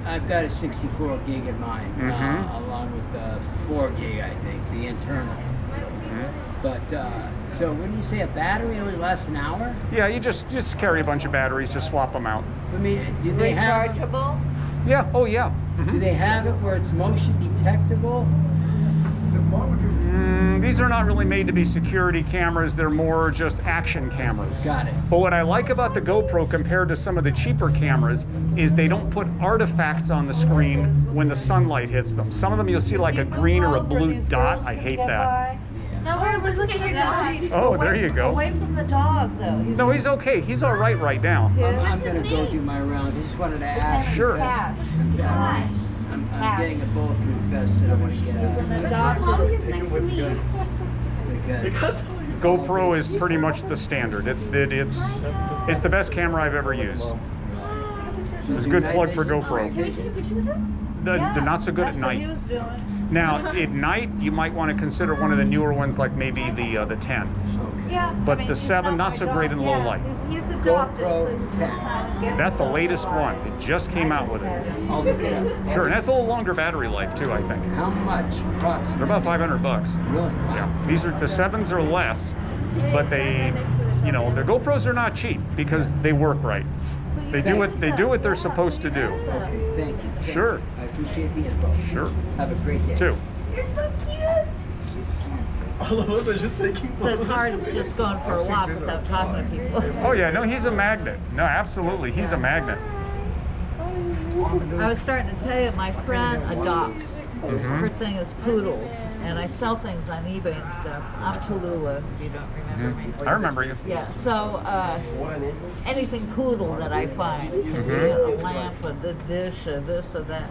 I've got a 64 gig in mine, along with 4 gig, I think, the internal. But so what do you say? A battery only lasts an hour? Yeah, you just carry a bunch of batteries, just swap them out. I mean, do they have? Rechargeable? Yeah. Oh yeah. Do they have it where it's motion detectable? These are not really made to be security cameras. They're more just action cameras. Got it. But what I like about the GoPro compared to some of the cheaper cameras is they don't put artifacts on the screen when the sunlight hits them. Some of them you'll see like a green or a blue dot. I hate that. No, we're looking at your dog. Oh, there you go. Away from the dog, though. No, he's okay. He's all right now. I'm going to go do my rounds. I just wanted to ask. Sure. I'm getting a bulletproof vest and I want to get out. GoPro is pretty much the standard. It's the best camera I've ever used. It's a good plug for GoPro. They're not so good at night. Now, at night, you might want to consider one of the newer ones, like maybe the 10. Yeah. But the 7, not so great in low light. He's adopted. GoPro 10. That's the latest one. It just came out with it. I'll look it up. Sure, and that's a little longer battery life too, I think. How much approximately? They're about $500. Really? Yeah. These are the 7s are less, but the GoPros are not cheap because they work right. They do what they're supposed to do. Okay, thank you. Sure. I appreciate the info. Sure. Have a great day. Too. You're so cute. All of us are just thinking. So it's hard just going for a walk without talking to people. Oh yeah, no, he's a magnet. No, absolutely, he's a magnet. I was starting to tell you, my friend adopts. Her thing is poodles, and I sell things on eBay and stuff. I'm Tallulah, if you don't remember me. I remember you. Yeah, so anything poodle that I find, a lamp, a dish, a this or that,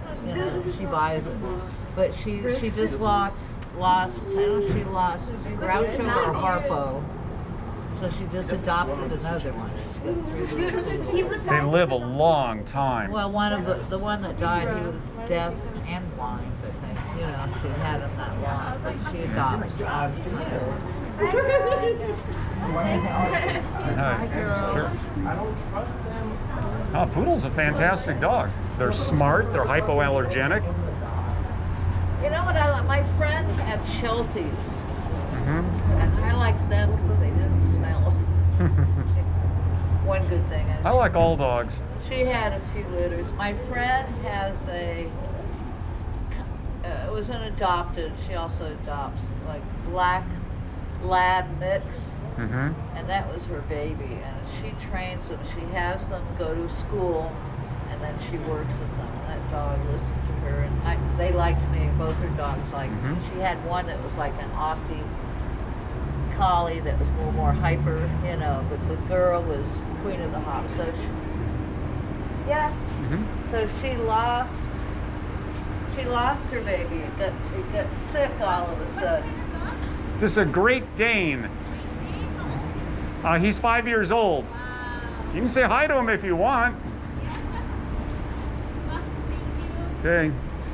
she buys it. But she just lost, I don't know if she lost Groucho or Harpo. So she just adopted another one. She's got 3 poodles. They live a long time. Well, the one that died, he was deaf and blind, I think. She had him that long, but she adopts. Sure. Oh, Poodle's a fantastic dog. They're smart, they're hypoallergenic. You know what I like? My friend had Shelties, and I liked them because they didn't smell. One good thing. I like all dogs. She had a few litters. My friend has it was an adopted, she also adopts, like black lab mix, and that was her baby. And she trains them, she has them go to school, and then she works with them. And that dog listened to her, and they liked me, both her dogs liked me. She had one that was like an Aussie collie that was a little more hyper, but the girl was queen of the hop. So so she lost her baby. It got sick all of a sudden. This is a Great Dane. He's 5 years old. You can say hi to him if you want. Okay.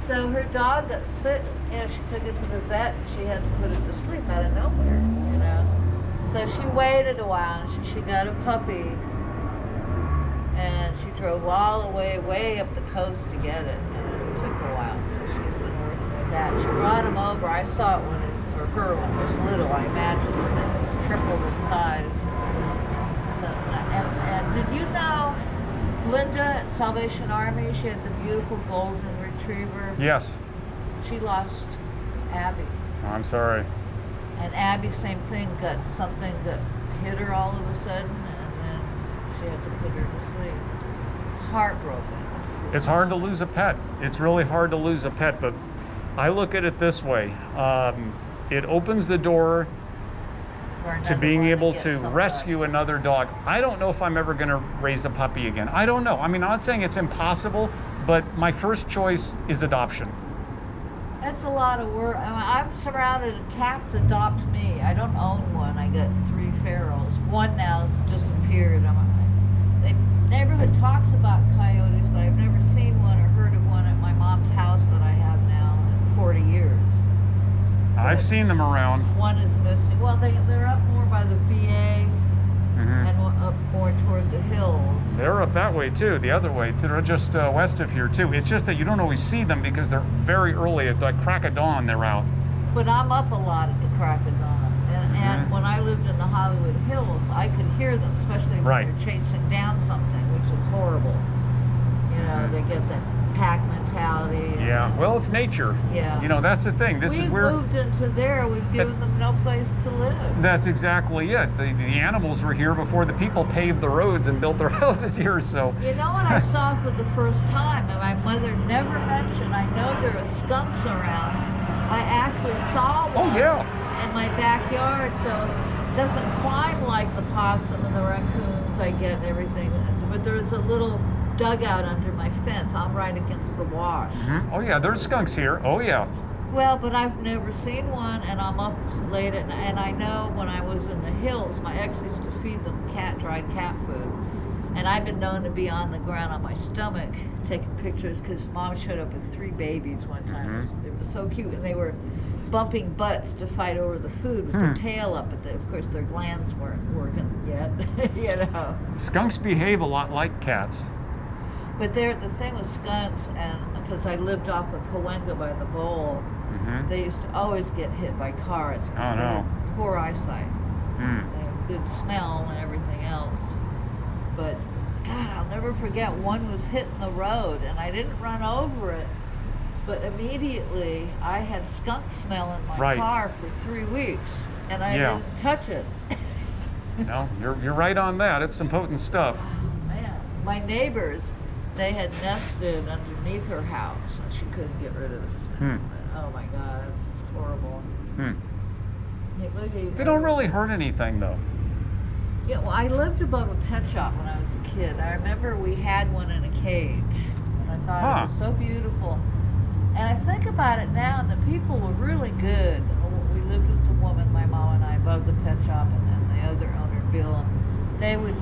So her dog got sick, she took it to the vet, and she had to put it to sleep out of nowhere, So she waited a while, and she got a puppy, and she drove all the way up the coast to get it, and it took a while, so she's been working with that. She brought him over. I saw it when her when it was little. I imagine the thing was tripled in size. So it's not, and did you know Linda at Salvation Army, she had the beautiful golden retriever? Yes. She lost Abby. Oh, I'm sorry. And Abby, same thing, got something that hit her all of a sudden, and then she had to put her to sleep. Heartbroken. It's hard to lose a pet. It's really hard to lose a pet, but I look at it this way. It opens the door to being able to rescue another dog. I don't know if I'm ever going to raise a puppy again. I don't know. I mean, I'm not saying it's impossible, but my first choice is adoption. That's a lot of work. I'm surrounded, cats adopt me. I don't own one. I got 3 ferals. One now's disappeared. The neighborhood talks about coyotes, but I've never seen one or heard of one at my mom's house that I have now in 40 years. I've seen them around. One is missing. Well, they're up more by the VA and up more toward the hills. They're up that way too, the other way. They're just west of here too. It's just that you don't always see them because they're very early at like crack of dawn. They're out. But I'm up a lot at the crack of dawn. And when I lived in the Hollywood Hills, I could hear them, especially when they're chasing down something, which is horrible. You know, they get that pack mentality. Yeah, well, it's nature. Yeah. You know, that's the thing. We've moved into there. We've given them no place to live. That's exactly it. The animals were here before the people paved the roads and built their houses here, so. You know what I saw for the first time, and my mother never mentioned, I know there are skunks around. I actually saw one in my backyard, so it doesn't climb like the possum and the raccoons I get and everything. But there's a little dugout under my fence. I'm right against the wash. Oh yeah, there's skunks here. Oh yeah. Well, but I've never seen one, and I'm up late at night, and I know when I was in the hills, my ex used to feed them dried cat food. And I've been known to be on the ground on my stomach taking pictures because Mom showed up with 3 babies one time. They were so cute, and they were bumping butts to fight over the food with their tail up, but of course their glands weren't working yet, you know. Skunks behave a lot like cats. But the thing with skunks, and because I lived off of Cahuenga by the bowl, they used to always get hit by cars. Oh no. They had poor eyesight. They had good smell and everything else. But God, I'll never forget, one was hitting the road, and I didn't run over it, but immediately I had skunk smell in my car for 3 weeks, and I didn't touch it. No, you're right on that. It's some potent stuff. Oh, man, my neighbors, they had nested underneath her house, and she couldn't get rid of the smell. Oh my God, it's horrible. They don't really hurt anything though. Yeah, well, I lived above a pet shop when I was a kid. I remember we had one in a cage, and I thought it was so beautiful. And I think about it now, and the people were really good. We lived with the woman, my mom and I, above the pet shop, and then the other owner, Bill. And they would,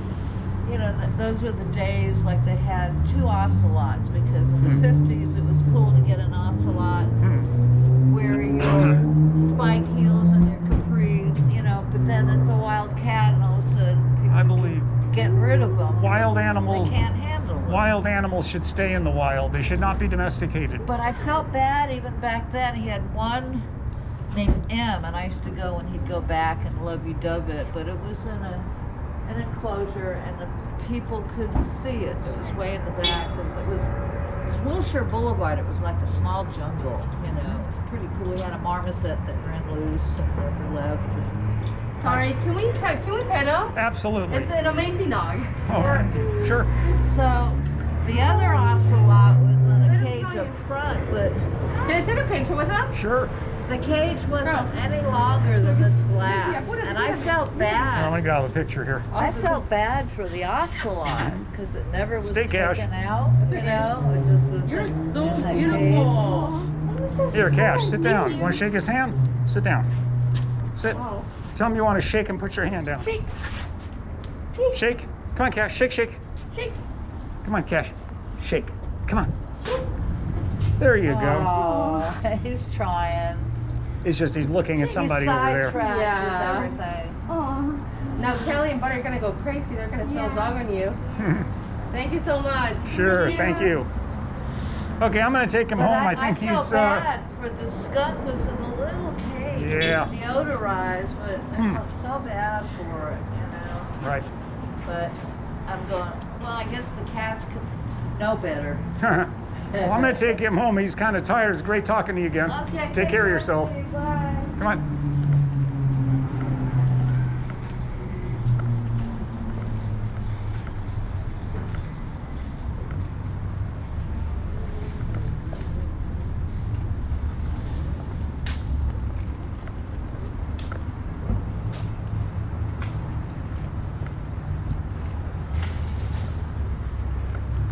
you know, those were the days like they had 2 ocelots, because in the 50s it was cool to get an ocelot, wear your spike heels and your capris, you know, but then it's a wild cat, and all of a sudden people get rid of them. Wild animals. They can't handle them. Wild animals should stay in the wild. They should not be domesticated. But I felt bad even back then. He had one named M, and I used to go and he'd go back and lovey-dove it, but it was in an enclosure, and the people couldn't see it. It was way in the back, because it was Wilshire Boulevard. It was like a small jungle, you know. It was pretty cool. We had a marmoset that ran loose and never left. Sorry, can we pet him? Absolutely. It's an amazing dog. Oh, sure. So the other ocelot was in a cage up front, but Can I take a picture with him? Sure. the cage wasn't any longer than this glass, and I felt I'm bad. gonna grab a picture here. I felt bad for the ocelot because it never was Stay taken Cash. out. You know, it just was. You're in so that beautiful. Here, Cash, sit down. You want to shake his hand? Sit down. Sit. Tell him you want to shake and put your hand down. Shake. Shake. Come on, Cash. Shake, shake. Shake. Come on, Cash. Shake. Come on. There you go. Oh, he's trying. It's just he's looking at somebody over there. Sidetracked Yeah. with everything. Oh. Now Kelly and Butter are gonna go crazy. They're gonna smell dog on you. Thank you so much. Sure, thank you. Okay, I'm gonna take him But home. I think felt he's bad for the skunk was in the little cage. Yeah. It was deodorized, but I felt so bad for it, you know. right. But I'm going, well, I guess the cats could know better. Well, I'm gonna take him home. He's kind of tired. It's great talking to you again. Okay. Take care of yourself. Bye. Come on.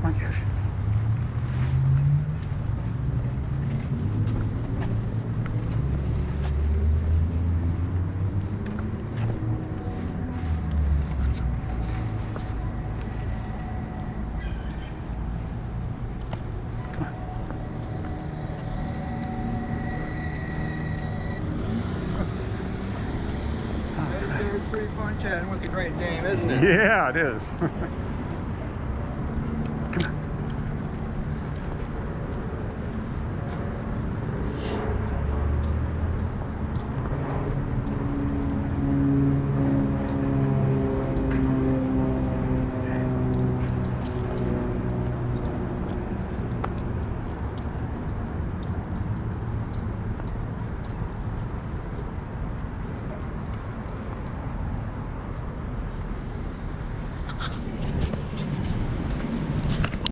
Come on, Cash. fun chatting with the Great Dane, isn't it? Yeah, it is.